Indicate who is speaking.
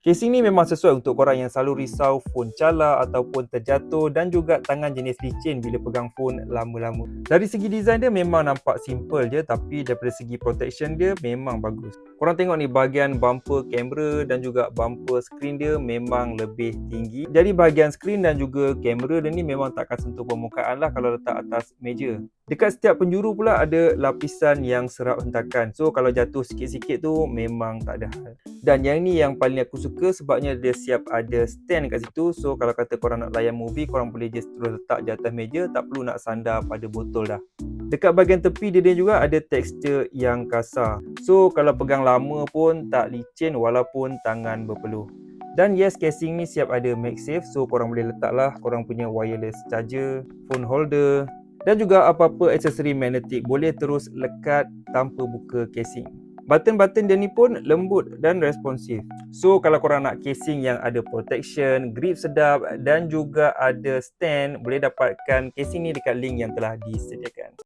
Speaker 1: Casing ni memang sesuai untuk korang yang selalu risau phone calar ataupun terjatuh dan juga tangan jenis licin bila pegang phone lama-lama. Dari segi design dia memang nampak simple je, tapi daripada segi protection dia memang bagus. Korang tengok ni, bahagian bumper kamera dan juga bumper skrin dia memang lebih tinggi. Jadi bahagian skrin dan juga kamera dia ni memang takkan sentuh permukaan lah kalau letak atas meja. Dekat setiap penjuru pula ada lapisan yang serap hentakan. So kalau jatuh sikit-sikit tu memang tak ada hal. Dan yang ni yang paling aku suka sebabnya dia siap ada stand kat situ. So kalau kata korang nak layan movie, korang boleh just terus letak di atas meja, tak perlu nak sandar pada botol dah. Dekat bahagian tepi dia juga ada tekstur yang kasar. So kalau pegang lama pun tak licin walaupun tangan berpeluh. Dan yes, casing ni siap ada MagSafe. So korang boleh letaklah korang punya wireless charger, phone holder dan juga apa-apa aksesori magnetik boleh terus lekat tanpa buka casing. Button-button dia ni pun lembut dan responsif. So kalau korang nak casing yang ada protection, grip sedap dan juga ada stand, boleh dapatkan casing ni dekat link yang telah disediakan.